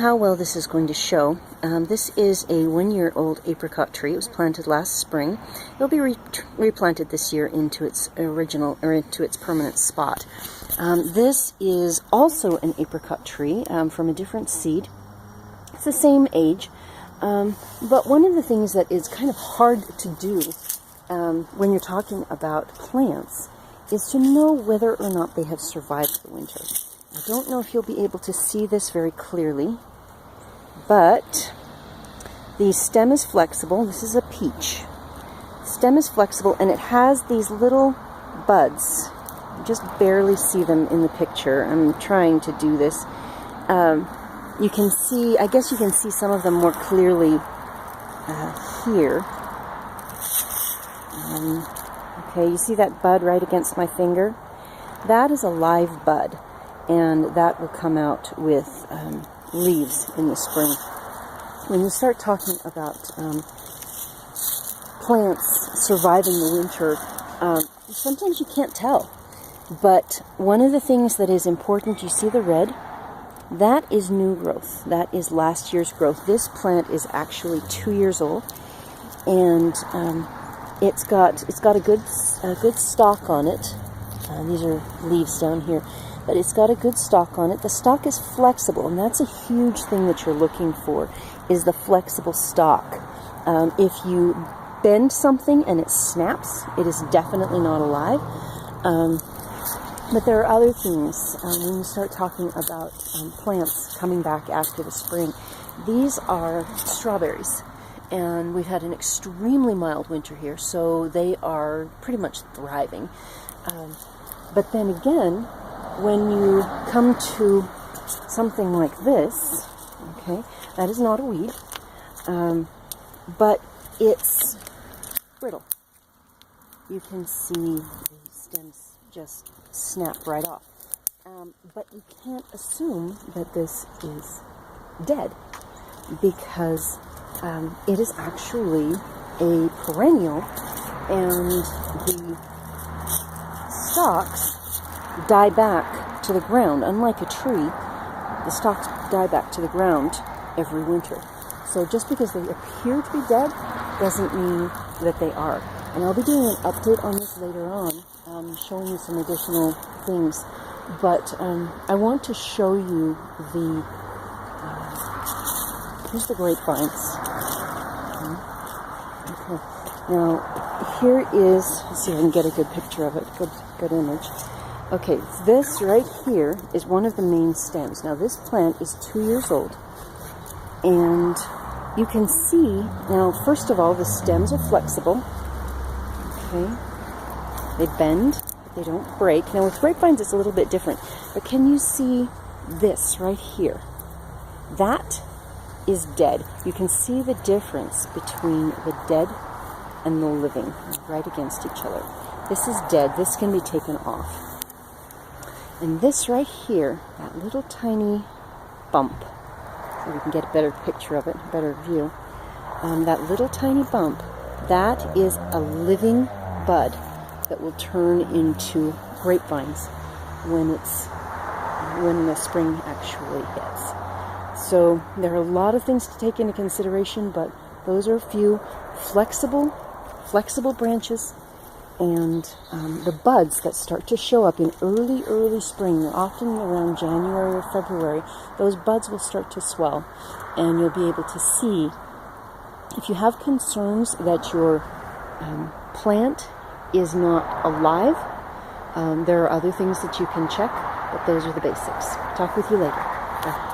how well this is going to show. This is a 1-year-old apricot tree. It was planted last spring. It'll be replanted this year into its original, or into its permanent spot. This is also an apricot tree from a different seed. It's the same age, but one of the things that is kind of hard to do when you're talking about plants is to know whether or not they have survived the winter. I don't know if you'll be able to see this very clearly, but the stem is flexible. This is a peach. The stem is flexible and it has these little buds. You just barely see them in the picture. I'm trying to do this. You can see, I guess you can see some of them more clearly here. Okay, you see that bud right against my finger? That is a live bud, and that will come out with leaves in the spring. When you start talking about plants surviving the winter, sometimes you can't tell. But one of the things that is important, you see the red? That is new growth. That is last year's growth. This plant is actually 2 years old, and it's got a good stalk on it. These are leaves down here, but it's got a good stalk on it. The stalk is flexible, and that's a huge thing that you're looking for, is the flexible stalk. If you bend something and it snaps, it is definitely not alive. But there are other things when you start talking about plants coming back after the spring. These are strawberries, and we've had an extremely mild winter here, so they are pretty much thriving. But then again, when you come to something like this, okay, that is not a weed, but it's brittle. You can see the stems just snap right off. But you can't assume that this is dead, because it is actually a perennial, and the stalks die back to the ground. Unlike a tree, the stalks die back to the ground every winter. So just because they appear to be dead doesn't mean that they are. And I'll be doing an update on this later on, showing you some additional things. But I want to show you the, here's the grapevines. Okay. Now, here is, let's see if I can get a good picture of it, good image. Okay, this right here is one of the main stems. Now, this plant is 2 years old, and you can see, now, first of all, the stems are flexible. Okay, they bend, but they don't break. Now, with grapevines, it's a little bit different, but can you see this right here? That is dead. You can see the difference between the dead and the living right against each other. This is dead. This can be taken off. And this right here, that little tiny bump, so we can get a better picture of it, a better view. That little tiny bump, that is a living bud that will turn into grapevines when the spring actually hits. So there are a lot of things to take into consideration, but those are a few. Flexible branches, and the buds that start to show up in early spring, often around January or February. Those buds will start to swell, and you'll be able to see. If you have concerns that your plant is not alive, there are other things that you can check, but those are the basics. Talk with you later. Bye.